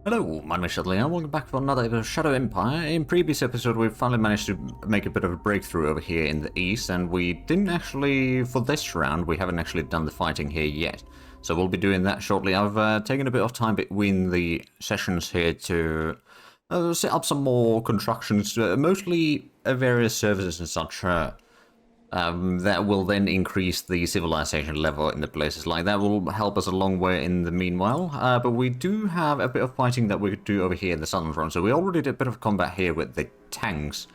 Hello, my name is Zhatelier, welcome back for another episode of Shadow Empire. In previous episode we finally managed to make a bit of a breakthrough over here in the east, and we didn't actually, for this round, we haven't actually done the fighting here yet. So we'll be doing that shortly. I've taken a bit of time between the sessions here to set up some more constructions, mostly various services and such, that will then increase the civilization level in the places. Like, that will help us a long way in the meanwhile. But we do have a bit of fighting that we could do over here in the southern front. So we already did a bit of combat here with the tanks.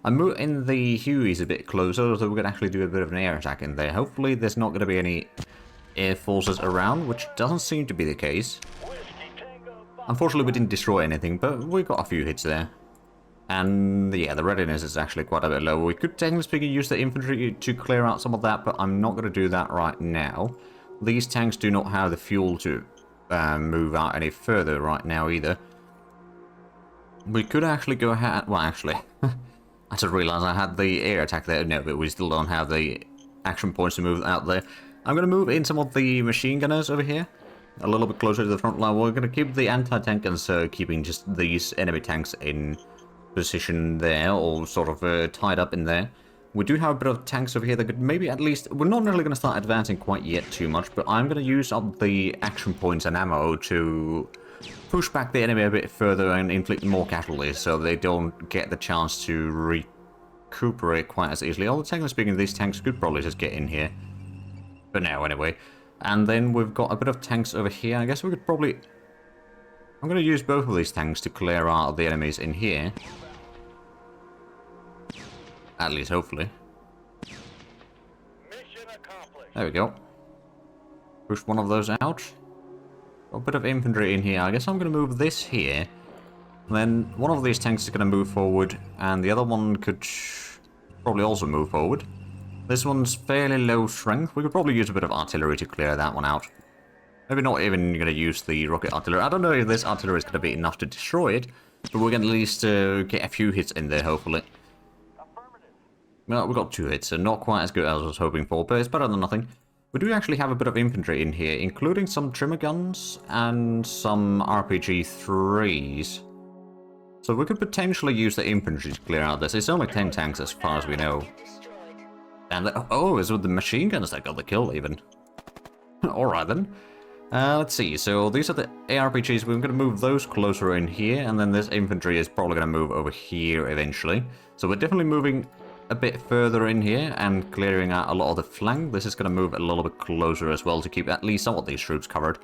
I'm moving the Hueys a bit closer, so we can actually do a bit of an air attack in there. Hopefully there's not going to be any air forces around, which doesn't seem to be the case. Unfortunately we didn't destroy anything, but we got a few hits there. And yeah, the readiness is actually quite a bit low. We could technically speaking use the infantry to clear out some of that, but I'm not going to do that right now. These tanks do not have the fuel to move out any further right now either. We could actually go ahead... Well, actually, I just realized I had the air attack there. No, but we still don't have the action points to move out there. I'm going to move in some of the machine gunners over here, a little bit closer to the front line. We're going to keep the anti-tank guns, keeping just these enemy tanks in position there, or sort of tied up in there. We do have a bit of tanks over here that could maybe at least... We're not really going to start advancing quite yet too much, but I'm going to use up the action points and ammo to push back the enemy a bit further and inflict more casualties so they don't get the chance to recuperate quite as easily. Although technically speaking, these tanks could probably just get in here. But now, anyway. And then we've got a bit of tanks over here. I guess we could probably... I'm going to use both of these tanks to clear out the enemies in here. At least, hopefully. There we go. Push one of those out. Got a bit of infantry in here. I guess I'm going to move this here. Then one of these tanks is going to move forward, and the other one could probably also move forward. This one's fairly low strength. We could probably use a bit of artillery to clear that one out. Maybe not even going to use the rocket artillery. I don't know if this artillery is going to be enough to destroy it, but we can at least get a few hits in there, hopefully. Well, we got 2 hits, so not quite as good as I was hoping for, but it's better than nothing. We do actually have a bit of infantry in here, including some trimmer guns and some RPG-3s. So we could potentially use the infantry to clear out this. It's only 10 tanks as far as we know. And oh, it's with the machine guns that got the kill even. Alright then. Let's see, so these are the ARPGs. We're going to move those closer in here, and then this infantry is probably going to move over here eventually. So we're definitely moving a bit further in here and clearing out a lot of the flank. This is going to move a little bit closer as well to keep at least some of these troops covered.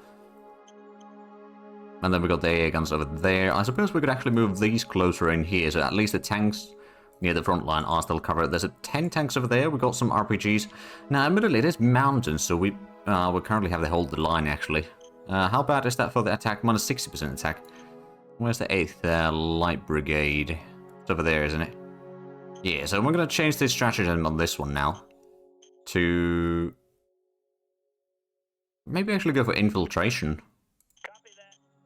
And then we got the air guns over there. I suppose we could actually move these closer in here, so at least the tanks near the front line are still covered. There's 10 tanks over there. We've got some RPGs. Now, admittedly, it is mountains, so we currently have to hold the line, actually. How bad is that for the attack? Minus 60% attack. Where's the 8th Light Brigade? It's over there, isn't it? Yeah, so we're going to change the stratagem on this one now. To... maybe actually go for infiltration.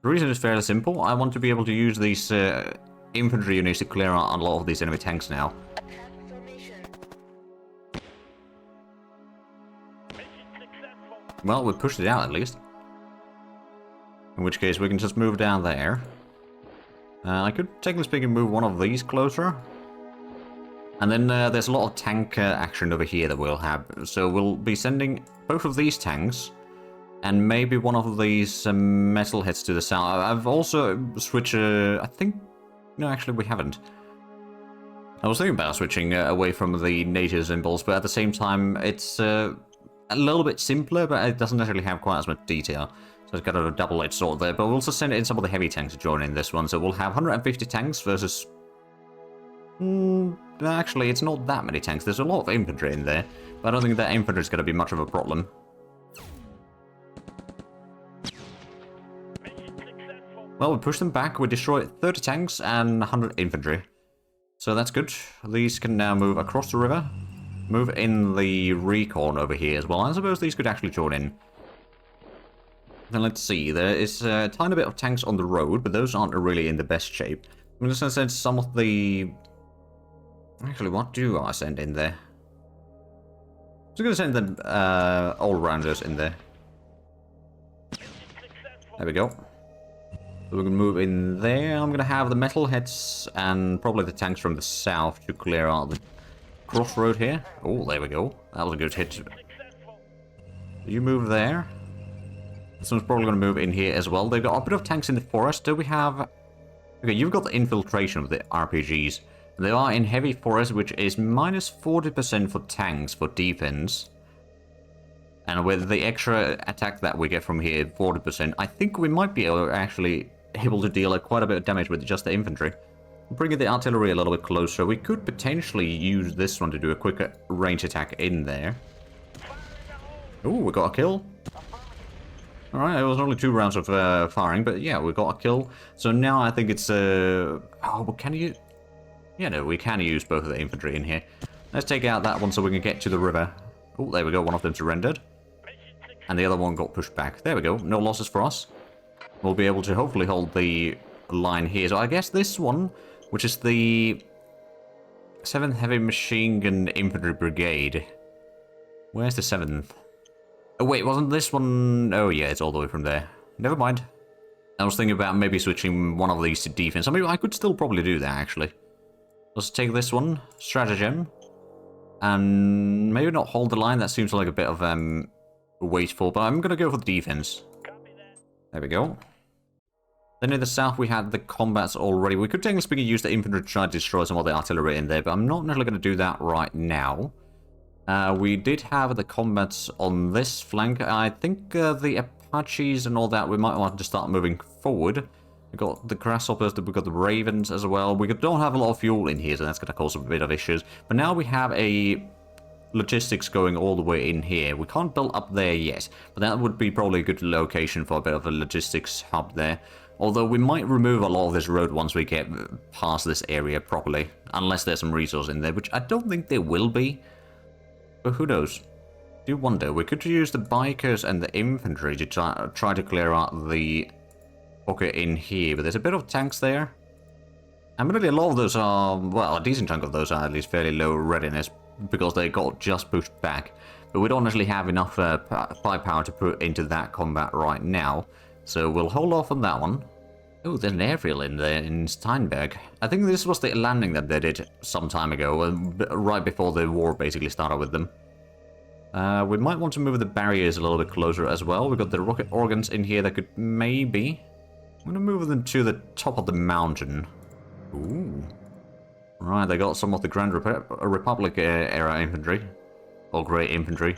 The reason is fairly simple. I want to be able to use these infantry units to clear out a lot of these enemy tanks now. Well, we pushed it out at least. In which case we can just move down there. I could, technically speaking, move one of these closer. And then there's a lot of tank action over here that we'll have. So we'll be sending both of these tanks. And maybe one of these metalheads to the south. I've also switched, I think... No, actually we haven't. I was thinking about switching away from the native symbols, but at the same time it's a little bit simpler, but it doesn't necessarily have quite as much detail. So it's got a double-edged sword there, but we'll also send in some of the heavy tanks to join in this one. So we'll have 150 tanks versus... actually, it's not that many tanks. There's a lot of infantry in there, but I don't think that infantry is going to be much of a problem. Well, we pushed them back. We destroyed 30 tanks and 100 infantry. So that's good. These can now move across the river. Move in the recon over here as well. I suppose these could actually join in. Then let's see. There is a tiny bit of tanks on the road, but those aren't really in the best shape. I'm just going to send some of the... Actually, what do I send in there? I'm just going to send the all-rounders in there. There we go. So we're going to move in there. I'm going to have the metalheads and probably the tanks from the south to clear out the crossroad here. Oh, there we go. That was a good hit. You move there. This one's probably going to move in here as well. They've got a bit of tanks in the forest. Do we have... Okay, you've got the infiltration of the RPGs. They are in heavy forest, which is minus 40% for tanks for defense. And with the extra attack that we get from here, 40%, I think we might be actually able to deal quite a bit of damage with just the infantry. Bringing the artillery a little bit closer, we could potentially use this one to do a quicker range attack in there. Oh, we got a kill. Alright, it was only 2 rounds of firing, but yeah, we got a kill. So now I think it's... Oh, but can you... Yeah, no, we can use both of the infantry in here. Let's take out that one so we can get to the river. Oh, there we go, one of them surrendered. And the other one got pushed back. There we go, no losses for us. We'll be able to hopefully hold the line here. So I guess this one, which is the 7th Heavy Machine Gun Infantry Brigade. Where's the 7th? Oh wait, wasn't this one... Oh yeah, it's all the way from there. Never mind. I was thinking about maybe switching one of these to defense. I mean, I could still probably do that, actually. Let's take this one, stratagem. And maybe not hold the line, that seems like a bit of wasteful, but I'm going to go for the defense. There we go. Then in the south we had the combats already. We could technically speaking use the infantry to try to destroy some of the artillery in there, but I'm not necessarily going to do that right now. We did have the combats on this flank. I think the Apaches and all that, we might want to start moving forward. We've got the grasshoppers, we've got the ravens as well. We don't have a lot of fuel in here, so that's going to cause a bit of issues. But now we have a logistics going all the way in here. We can't build up there yet, but that would be probably a good location for a bit of a logistics hub there. Although we might remove a lot of this road once we get past this area properly. Unless there's some resource in there, which I don't think there will be. But who knows? Do wonder. We could use the bikers and the infantry to try to clear out the pocket in here. But there's a bit of tanks there. And really a lot of those are... Well, a decent chunk of those are at least fairly low readiness. Because they got just pushed back. But we don't actually have enough firepower to put into that combat right now. So we'll hold off on that one. Oh, there's an airfield in there in Steinberg. I think this was the landing that they did some time ago, right before the war basically started with them. We might want to move the barriers a little bit closer as well. We've got the rocket organs in here that could maybe... I'm going to move them to the top of the mountain. Ooh. Right, they got some of the Grand Republic era infantry. Or Grey infantry.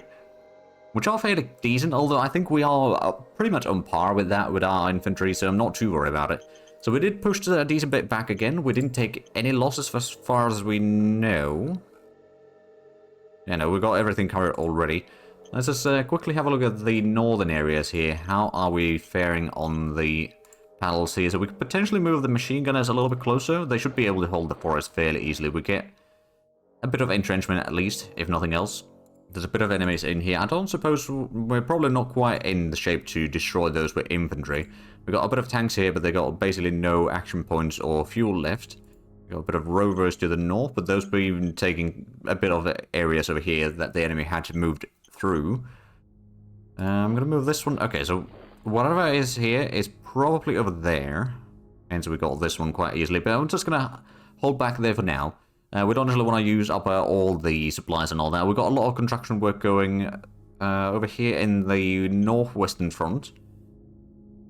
Which are fairly decent, although I think we are pretty much on par with that with our infantry, so I'm not too worried about it. So we did push a decent bit back again. We didn't take any losses as far as we know. Yeah, no, we got everything covered already. Let's just quickly have a look at the northern areas here. How are we faring on the battles here? So we could potentially move the machine gunners a little bit closer. They should be able to hold the forest fairly easily. We get a bit of entrenchment at least, if nothing else. There's a bit of enemies in here. I don't suppose we're probably not quite in the shape to destroy those with infantry. We've got a bit of tanks here, but they got basically no action points or fuel left. We've got a bit of rovers to the north, but those been taking a bit of areas over here that the enemy had to move through. I'm going to move this one. Okay, so whatever is here is probably over there. And so we got this one quite easily, but I'm just going to hold back there for now. We don't really want to use up all the supplies and all that. We've got a lot of construction work going over here in the northwestern front.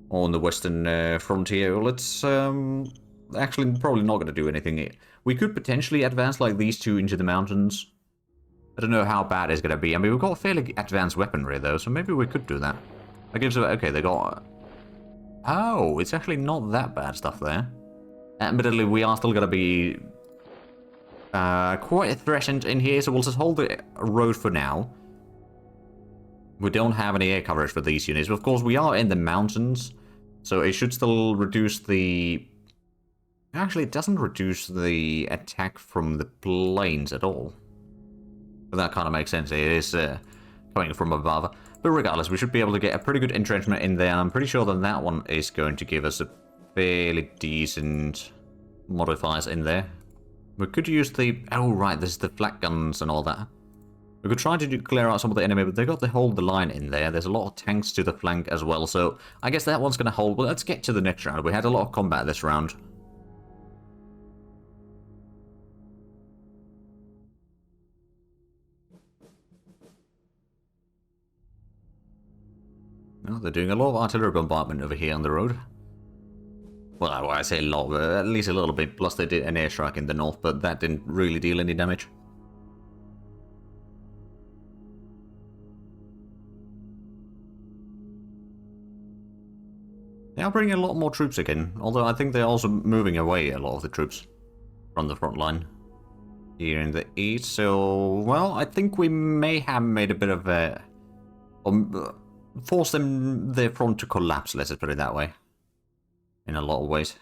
Or on the western frontier. Let's actually probably not going to do anything. We could potentially advance like these two into the mountains. I don't know how bad it's going to be. I mean, we've got fairly advanced weaponry though, so maybe we could do that. That gives... Okay, they got... Oh, it's actually not that bad stuff there. Admittedly, we are still going to be... quite threatened in here, so we'll just hold the road for now. We don't have any air coverage for these units, but of course we are in the mountains, so it should still reduce the... Actually, it doesn't reduce the attack from the plains at all. But that kind of makes sense, it is coming from above. But regardless, we should be able to get a pretty good entrenchment in there, and I'm pretty sure that that one is going to give us a fairly decent modifiers in there. We could use the... Oh, right, there's the flak guns and all that. We could try to clear out some of the enemy, but they got to hold the line in there. There's a lot of tanks to the flank as well, so I guess that one's going to hold. But let's get to the next round. We had a lot of combat this round. Well, they're doing a lot of artillery bombardment over here on the road. Well, I say a lot, but at least a little bit. Plus they did an airstrike in the north, but that didn't really deal any damage. They are bringing a lot more troops again, although I think they're also moving away a lot of the troops from the front line here in the east. So, well, I think we may have made a bit of a... forced their front to collapse, let's just put it that way. In a lot of ways.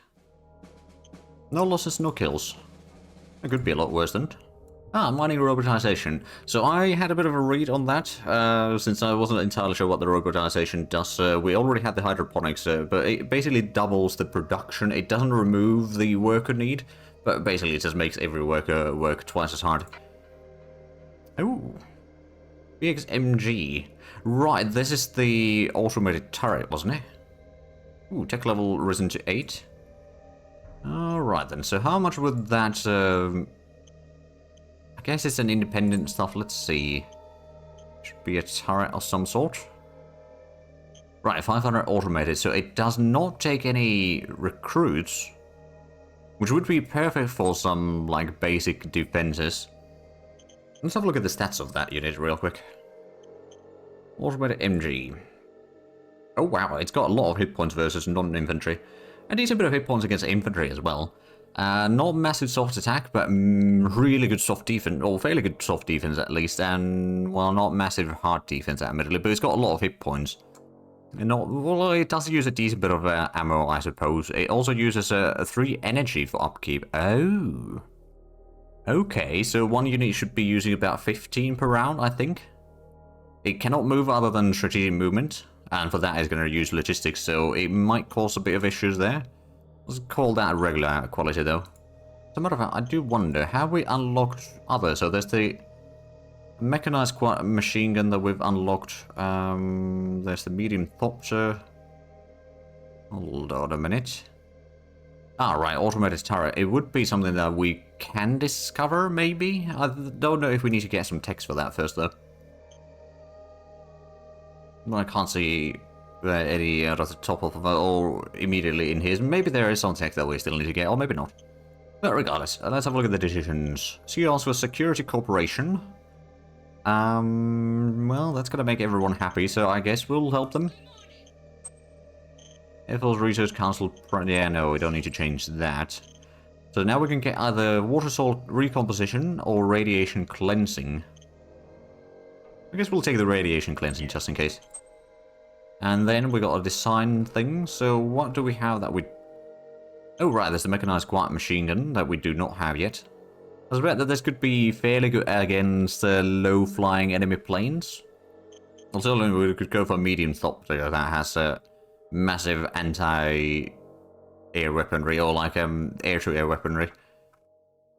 No losses, no kills. It could be a lot worse than... Ah, mining robotization. So I had a bit of a read on that, since I wasn't entirely sure what the robotization does. We already had the hydroponics, but it basically doubles the production. It doesn't remove the worker need, but basically it just makes every worker work twice as hard. Ooh. BXMG. Right, this is the automated turret, wasn't it? Ooh, tech level risen to 8. Alright then, so how much would that... I guess it's an independent stuff. Let's see. Should be a turret of some sort. Right, 500 automated, so it does not take any recruits. Which would be perfect for some, like, basic defenses. Let's have a look at the stats of that unit real quick. Automated MG. Oh wow, it's got a lot of hit points versus non-infantry. A decent bit of hit points against infantry as well. Not massive soft attack, but really good soft defense, or fairly good soft defense at least, and, well, not massive hard defense admittedly, but it's got a lot of hit points. And not, well, it does use a decent bit of ammo, I suppose. It also uses 3 energy for upkeep. Oh. Okay, so one unit should be using about 15 per round, I think. It cannot move other than strategic movement, and for that it's going to use logistics, so it might cause a bit of issues there. Let's call that regular quality though. As a matter of fact, I do wonder, have we unlocked others? So there's the mechanized machine gun that we've unlocked. There's the medium thopter. Hold on a minute. Ah, right, automated turret. It would be something that we can discover, maybe? I don't know if we need to get some text for that first though. I can't see any at the top of or immediately in here. Maybe there is some tech that we still need to get, or maybe not. But regardless, let's have a look at the decisions. CEOs for Security Corporation. Well, that's gonna make everyone happy, so I guess we'll help them. Ethel's Research Council... Yeah, no, we don't need to change that. So now we can get either water salt recomposition or radiation cleansing. I guess we'll take the radiation cleansing just in case. And then we got a design thing, so what do we have that we... Oh right, there's the mechanized quiet machine gun that we do not have yet. I bet that this could be fairly good against low-flying enemy planes. Also, we could go for medium thopter that has massive anti-air weaponry, or like air-to-air weaponry.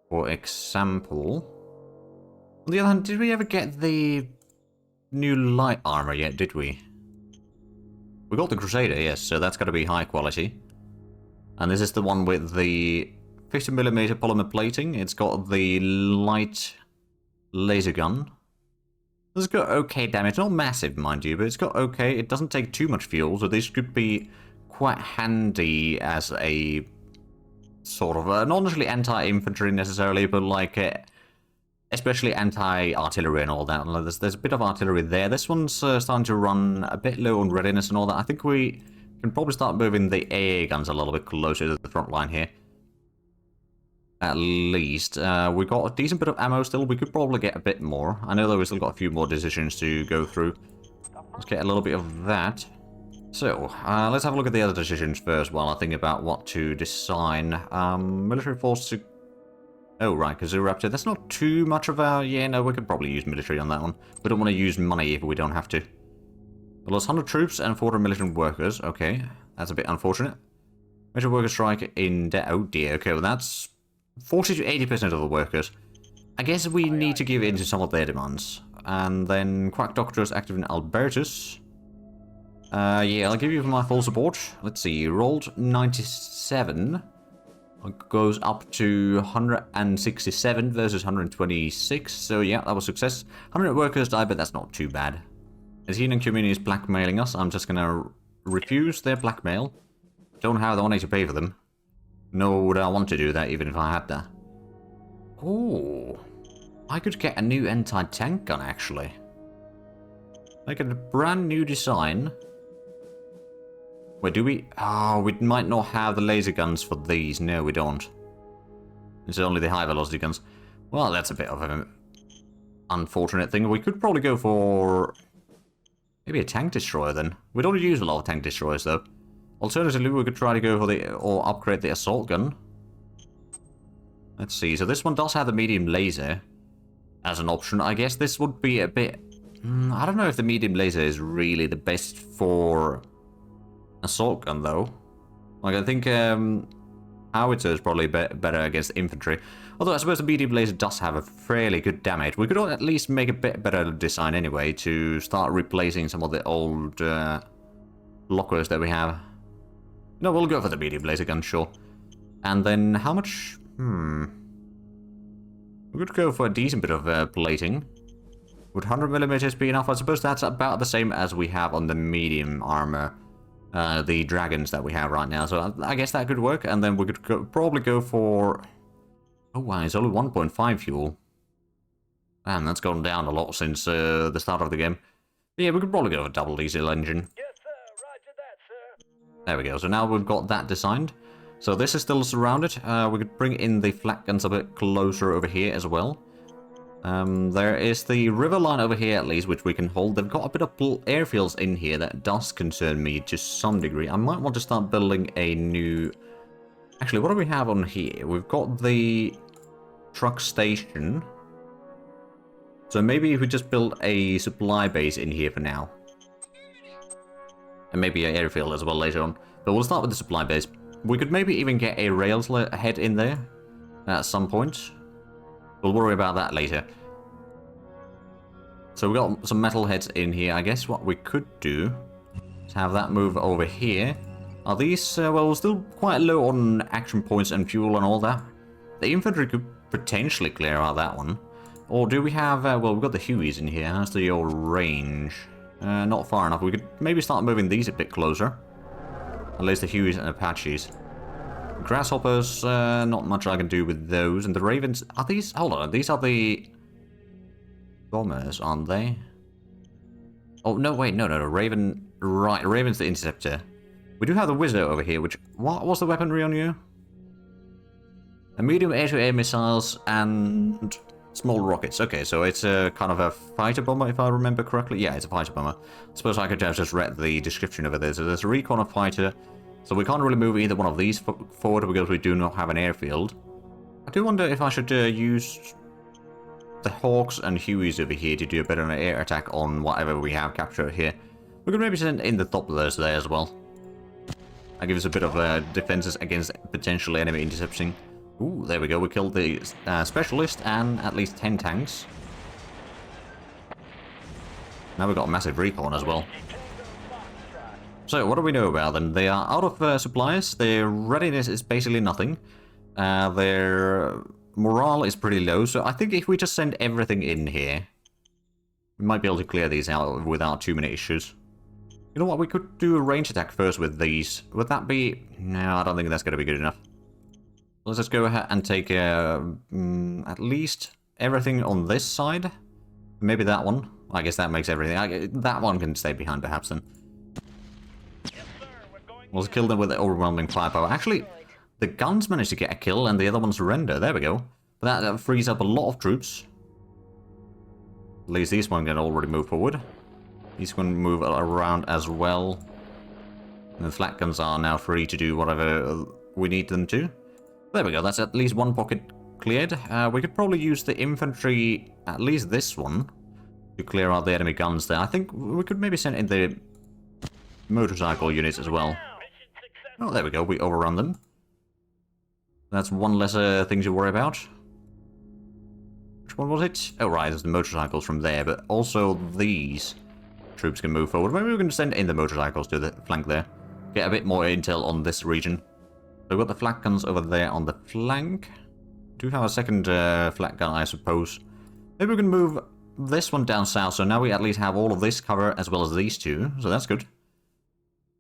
For example... On the other hand, did we ever get the new light armor yet, did we? We got the Crusader, yes, so that's got to be high quality. And this is the one with the 50mm polymer plating. It's got the light laser gun. It's got okay damage, not massive, mind you, but it's got okay. It doesn't take too much fuel, so this could be quite handy as a sort of, not necessarily anti-infantry necessarily, but like... especially anti-artillery and all that. There's a bit of artillery there. This one's starting to run a bit low on readiness and all that. I think we can probably start moving the AA guns a little bit closer to the front line here. At least. We got a decent bit of ammo still. We could probably get a bit more. I know that we've still got a few more decisions to go through. Let's get a little bit of that. So, let's have a look at the other decisions first while I think about what to design. Military force to... Oh, right, Kazoo Raptor. That's not too much of a... Yeah, no, we could probably use military on that one. We don't want to use money if we don't have to. We lost 100 troops and 400 militant workers. Okay, that's a bit unfortunate. Military worker strike in... Oh, dear. Okay, well, that's 40 to 80% of the workers. I guess we need to give in to some of their demands. and then Quack Doctor is active in Albertus. Yeah, I'll give you my full support. Let's see, you rolled 97. It goes up to 167 versus 126, so yeah, that was success. 100 workers died, but that's not too bad. As Heathen Community is blackmailing us, I'm just gonna refuse their blackmail. Don't have the money to pay for them. Nor would I want to do that, even if I had that. Oh, I could get a new anti-tank gun, actually. Like a brand new design. Wait, do we? Oh, we might not have the laser guns for these. No, we don't. It's only the high velocity guns. Well, that's a bit of an unfortunate thing. We could probably go for maybe a tank destroyer then. We don't use a lot of tank destroyers though. Alternatively, we could try to go for or upgrade the assault gun. Let's see. So this one does have the medium laser as an option. I guess this would be a bit. I don't know if the medium laser is really the best for assault gun though. Like I think howitzer is probably better against infantry. Although I suppose the medium laser does have a fairly good damage. We could at least make a bit better design anyway to start replacing some of the old lockers that we have. No, we'll go for the medium laser gun, sure. And then how much? We could go for a decent bit of plating. Would 100mm be enough? I suppose that's about the same as we have on the medium armor. The dragons that we have right now. So I guess that could work. And then we could probably go for... Oh wow, it's only 1.5 fuel. Man, that's gone down a lot since the start of the game. But yeah, we could probably go for double diesel engine. Yes, sir. Roger that, sir. There we go. So now we've got that designed. So this is still surrounded. We could bring in the flak guns a bit closer over here as well. There is the river line over here at least, which we can hold. They've got a bit of airfields in here that does concern me to some degree. I might want to start building a new... Actually, what do we have on here? We've got the truck station. So maybe if we just build a supply base in here for now. And maybe an airfield as well later on. But we'll start with the supply base. We could maybe even get a rails head in there at some point. We'll worry about that later. So we've got some metal heads in here. I guess what we could do is have that move over here. Are these, well, still quite low on action points and fuel and all that. The infantry could potentially clear out that one. Or do we have, well, we've got the Hueys in here. How's the old range? Not far enough. We could maybe start moving these a bit closer. At least the Hueys and Apaches. Grasshoppers, not much I can do with those. And the Ravens, are these, hold on, these are the bombers, aren't they? Oh, no, wait, no, Raven, right, Raven's the interceptor. We do have the Wizard over here, which, what was the weaponry on you? A medium air-to-air missiles and small rockets. Okay, so it's a kind of a fighter bomber, if I remember correctly. Yeah, it's a fighter bomber. I suppose I could have just read the description over there. So there's a recon of fighter. So we can't really move either one of these forward because we do not have an airfield. I do wonder if I should use the Hawks and Hueys over here to do a bit of an air attack on whatever we have captured here. We could maybe send in the Dopplers there as well. That gives us a bit of defenses against potential enemy intercepting. Ooh, there we go. We killed the Specialist and at least 10 tanks. Now we've got a massive recon as well. So, what do we know about them? They are out of supplies. Their readiness is basically nothing. Their morale is pretty low. So, I think if we just send everything in here, we might be able to clear these out without too many issues. You know what? We could do a range attack first with these. Would that be... No, I don't think that's going to be good enough. Let's just go ahead and take at least everything on this side. Maybe that one. I guess that makes everything. That one can stay behind perhaps then. We'll kill them with overwhelming firepower. Actually, the guns managed to get a kill and the other ones surrender. There we go. But that frees up a lot of troops. At least these one can already move forward. These can move around as well. And the flak guns are now free to do whatever we need them to. There we go. That's at least one pocket cleared. We could probably use the infantry, at least this one, to clear out the enemy guns there. I think we could maybe send in the motorcycle units as well. Oh, there we go. We overrun them. That's one less thing to worry about. which one was it? Oh, right, there's the motorcycles from there, but also these troops can move forward. Maybe we can send in the motorcycles to the flank there. Get a bit more intel on this region. So we've got the flak guns over there on the flank. Do have a second flak gun, I suppose. Maybe we can move this one down south, so now we at least have all of this cover as well as these two, so that's good.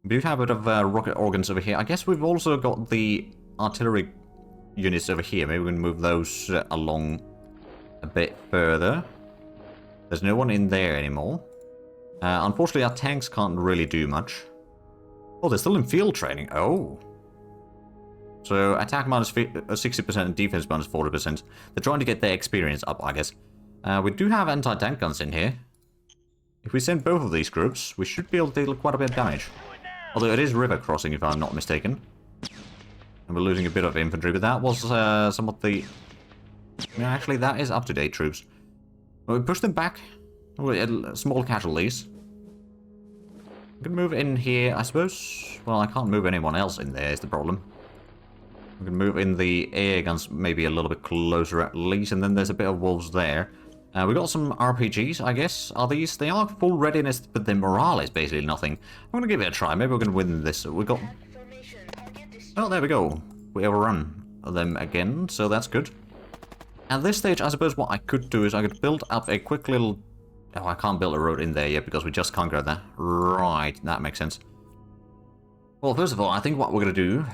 We do have a bit of rocket organs over here. I guess we've also got the artillery units over here. Maybe we can move those along a bit further. There's no one in there anymore. Unfortunately, our tanks can't really do much. Oh, they're still in field training. Oh. So, attack minus 60% and defense minus 40%. They're trying to get their experience up, I guess. We do have anti-tank guns in here. If we send both of these groups, we should be able to deal quite a bit of damage. Although it is river crossing, if I'm not mistaken. And we're losing a bit of infantry, but that was somewhat the... Yeah, actually, that is up-to-date troops. Well, we push them back. Small casualties. We can move in here, I suppose. Well, I can't move anyone else in there, is the problem. We can move in the air guns maybe a little bit closer at least, and then there's a bit of wolves there. We got some RPGs, I guess. Are these? They are full readiness, but their morale is basically nothing. I'm going to give it a try. Maybe we're going to win this. We got... Oh, there we go. We overrun them again, so that's good. At this stage, I suppose what I could do is I could build up a quick little... Oh, I can't build a road in there yet because we just conquered that. Right, that makes sense. Well, first of all, I think what we're going to do,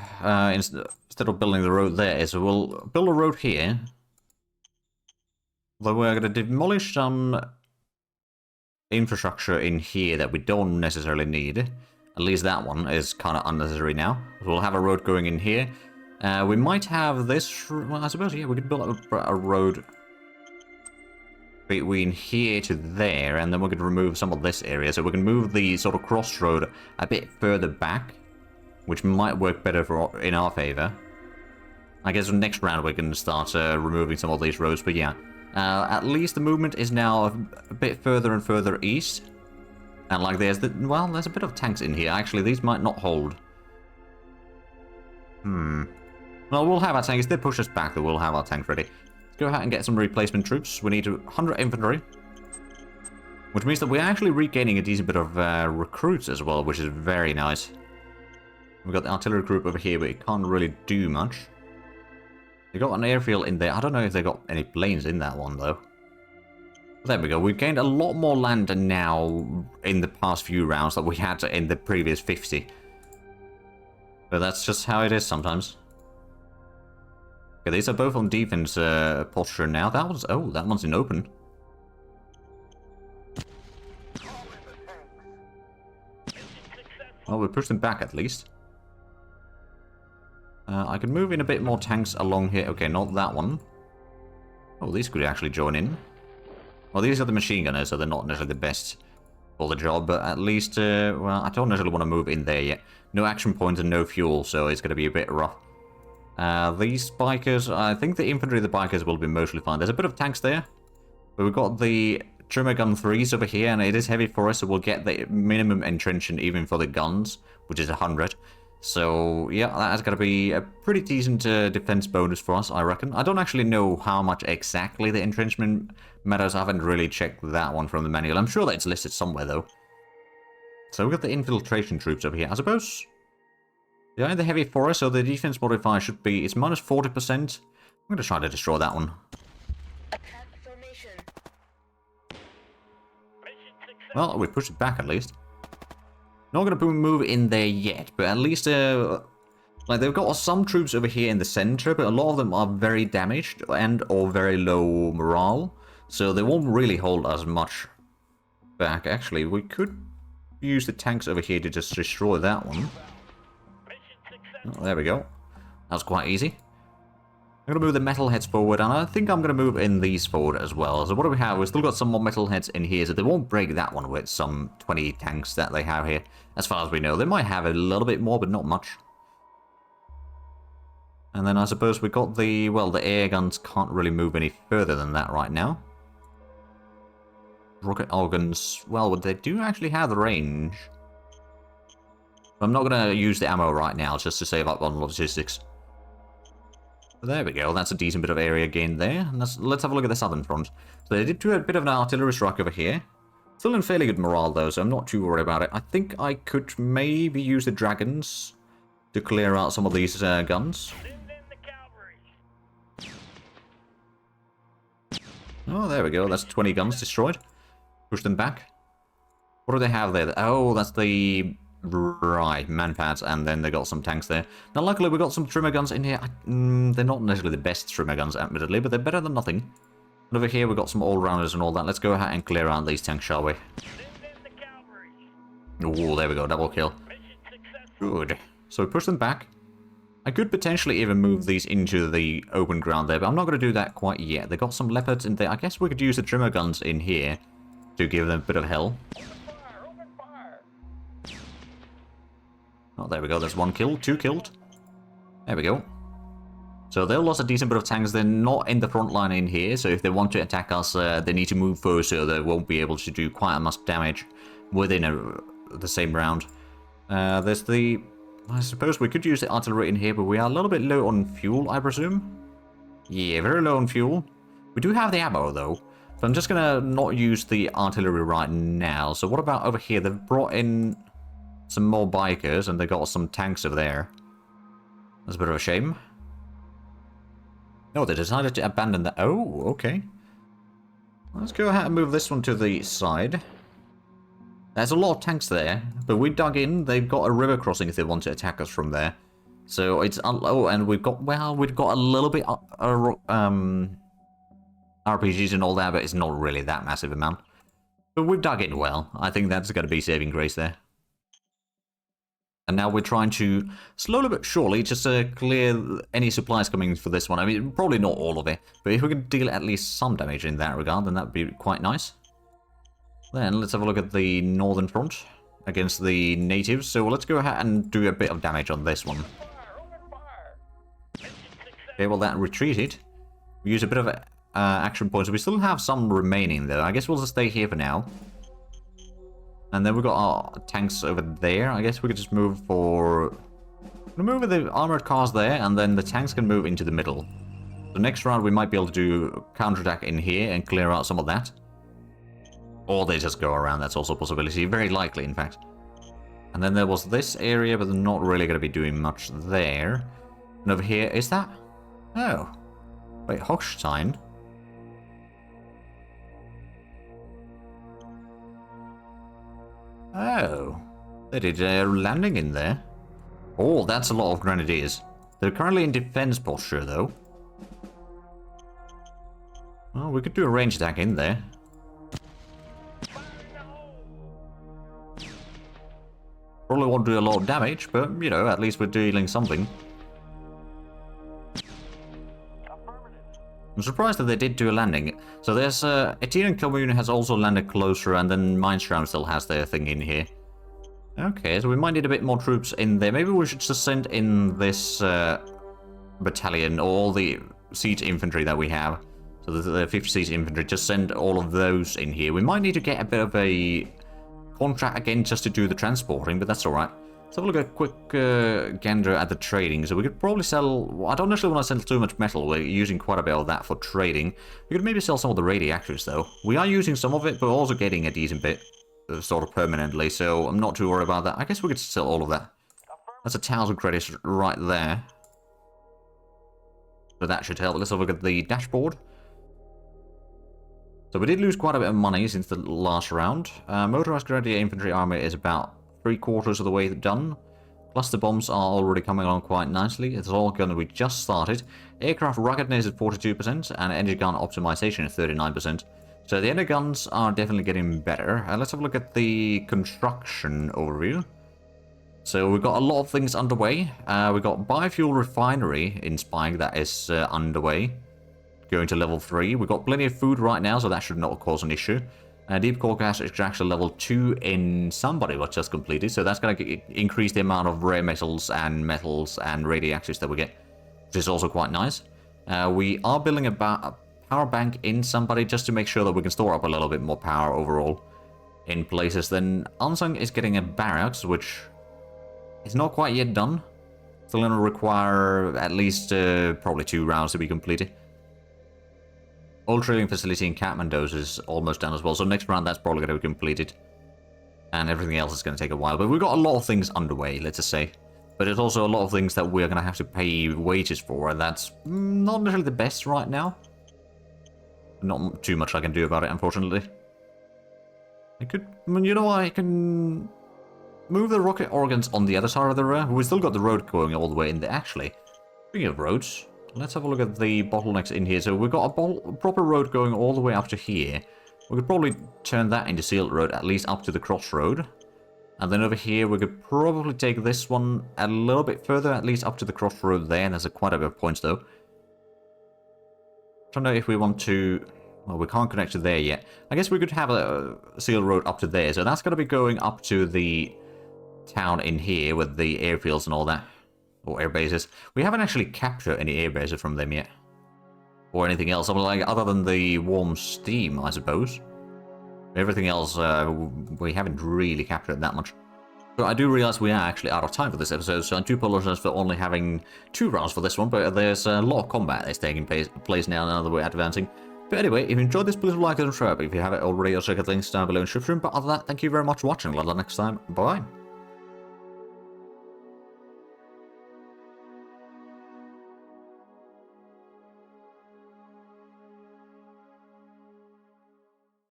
instead of building the road there, is we'll build a road here. Though we're going to demolish some infrastructure in here that we don't necessarily need. At least that one is kind of unnecessary now. So we'll have a road going in here. We might have this... Well, I suppose, yeah, we could build a road between here to there, and then we could remove some of this area. So we can move the sort of crossroad a bit further back, which might work better in our favor. I guess next round we can start removing some of these roads, but yeah. At least the movement is now a bit further and further east. And like there's well, there's a bit of tanks in here. Actually, these might not hold. Well, we'll have our tanks. If they push us back, then we'll have our tanks ready. Let's go ahead and get some replacement troops. We need 100 infantry. Which means that we're actually regaining a decent bit of recruits as well, which is very nice. We've got the artillery group over here, but it can't really do much. They got an airfield in there. I don't know if they got any planes in that one, though. There we go. We've gained a lot more land now in the past few rounds that we had in the previous 50. But that's just how it is sometimes. Okay, these are both on defense posture now. That one's... Oh, that one's in open. Well, we pushed them back at least. I can move in a bit more tanks along here. Okay, not that one. Oh, these could actually join in. Well, these are the machine gunners, so they're not necessarily the best for the job, but at least, well, I don't necessarily want to move in there yet. No action points and no fuel, so it's going to be a bit rough. These bikers, I think the infantry of the bikers will be mostly fine. There's a bit of tanks there, but we've got the trimmer gun 3s over here, and it is heavy for us, so we'll get the minimum entrenchment even for the guns, which is 100. So, yeah, that's going to be a pretty decent defense bonus for us, I reckon. I don't actually know how much exactly the entrenchment matters. I haven't really checked that one from the manual. I'm sure that it's listed somewhere, though. So we've got the infiltration troops over here. I suppose they're in the heavy forest, so the defense modifier should be... It's minus 40%. I'm going to try to destroy that one. Well, we pushed it back at least. Not going to move in there yet, but at least, like, they've got some troops over here in the center, but a lot of them are very damaged and or very low morale, so they won't really hold as much back. Actually, we could use the tanks over here to just destroy that one. Oh, there we go. That's quite easy. I'm going to move the metalheads forward, and I think I'm going to move in these forward as well. So what do we have? We've still got some more metalheads in here, so they won't break that one with some 20 tanks that they have here. As far as we know, they might have a little bit more, but not much. And then I suppose we've got the... Well, the air guns can't really move any further than that right now. Rocket organs... Well, they do actually have the range. I'm not going to use the ammo right now, just to save up on logistics. There we go, that's a decent bit of area gained there. And let's have a look at the southern front. So they did do a bit of an artillery strike over here. Still in fairly good morale though, so I'm not too worried about it. I think I could maybe use the dragons to clear out some of these guns. Send in the cavalry. Oh, there we go, that's 20 guns destroyed. Push them back. What do they have there? Oh, that's the... Right, man-pads, and then they got some tanks there. Now, luckily, we got some trimmer guns in here. They're not necessarily the best trimmer guns, admittedly, but they're better than nothing. And over here, we got some all-rounders and all that. Let's go ahead and clear out these tanks, shall we? Send in the cavalry. Oh, there we go, double kill. Mission successful. Good. So we push them back. I could potentially even move these into the open ground there, but I'm not going to do that quite yet. They got some leopards in there. I guess we could use the trimmer guns in here to give them a bit of hell. Open fire, open fire. Oh, there we go. There's one killed, two killed. There we go. So they've lost a decent bit of tanks. They're not in the front line in here, so if they want to attack us, they need to move forward so they won't be able to do quite as much damage within the same round. There's the... I suppose we could use the artillery in here, but we are a little bit low on fuel, I presume. Yeah, very low on fuel. We do have the ammo, though. So I'm just going to not use the artillery right now. So what about over here? They've brought in some more bikers, and they got some tanks over there. That's a bit of a shame. No, they decided to abandon that. Oh, okay. Let's go ahead and move this one to the side. There's a lot of tanks there, but we dug in. They've got a river crossing if they want to attack us from there. So it's... Oh, and we've got... Well, we've got a little bit... RPGs and all that, but it's not really that massive amount. But we've dug in well. I think that's going to be saving grace there. And now we're trying to, slowly but surely, just clear any supplies coming for this one. I mean, probably not all of it, but if we can deal at least some damage in that regard, then that would be quite nice. Then let's have a look at the northern front against the natives. So let's go ahead and do a bit of damage on this one. Okay, well that retreated. We use a bit of action points. We still have some remaining though. I guess we'll just stay here for now. And then we've got our tanks over there. I guess we could just move for... We'll move with the armored cars there, and then the tanks can move into the middle. So next round we might be able to do counterattack in here and clear out some of that. Or they just go around, that's also a possibility. Very likely, in fact. And then there was this area, but they're not really going to be doing much there. And over here, is that? Oh. Wait, Hochstein? Oh. They did a landing in there. Oh, that's a lot of grenadiers. They're currently in defense posture, though. Well, we could do a range attack in there. Probably won't do a lot of damage, but, you know, at least we're dealing something. I'm surprised that they did do a landing. So there's, Etienne Commune has also landed closer, and then Mindstram still has their thing in here. Okay, so we might need a bit more troops in there. Maybe we should just send in this, battalion, or all the siege infantry that we have. So the 5th siege infantry, just send all of those in here. We might need to get a bit of a contract again just to do the transporting, but that's alright. Let's have a look at a quick gander at the trading. So we could probably sell... I don't actually want to sell too much metal. We're using quite a bit of that for trading. We could maybe sell some of the radioactives, though. We are using some of it, but also getting a decent bit sort of permanently, so I'm not too worried about that. I guess we could sell all of that. That's 1,000 credits right there. So that should help. Let's have a look at the dashboard. So we did lose quite a bit of money since the last round. Motorized Grenadier Infantry Army is about 3/4 of the way done. Cluster bombs are already coming along quite nicely. It's all going to be just started. Aircraft ruggedness is 42% and energy gun optimization is 39%. So the energy guns are definitely getting better. Let's have a look at the construction overview. So we've got a lot of things underway. We've got biofuel refinery in Spike that is underway. Going to level 3. We've got plenty of food right now, so that should not cause an issue. Deep core gas extraction level 2 in somebody was just completed, so that's going to increase the amount of rare metals and radioactives that we get, which is also quite nice. We are building a power bank in somebody just to make sure that we can store up a little bit more power overall in places. Then Ansung is getting a barracks, which is not quite yet done. Still going to require at least probably 2 rounds to be completed. Old trading facility in Kathmandu is almost done as well, so next round that's probably going to be completed. And everything else is going to take a while, but we've got a lot of things underway, let's just say. But there's also a lot of things that we're going to have to pay wages for, and that's not necessarily the best right now. Not too much I can do about it, unfortunately. I could, you know, I can move the rocket organs on the other side of the road. We've still got the road going all the way in there, actually. Speaking of roads, let's have a look at the bottlenecks in here. So we've got a proper road going all the way up to here. We could probably turn that into sealed road, at least up to the crossroad. And then over here, we could probably take this one a little bit further, at least up to the crossroad there. And there's quite a bit of points, though. I don't know if we want to... Well, we can't connect to there yet. I guess we could have a sealed road up to there. So that's going to be going up to the town in here with the airfields and all that. Or air bases. We haven't actually captured any air bases from them yet. Or anything else. Like, other than the warm steam, I suppose. Everything else, we haven't really captured that much. But I do realize we are actually out of time for this episode, so I do apologize for only having 2 rounds for this one, but there's a lot of combat that's taking place now that we're advancing. But anyway, if you enjoyed this, please like and subscribe if you haven't already. I'll check out the links down below in the description. But other than that, thank you very much for watching. Until next time, bye.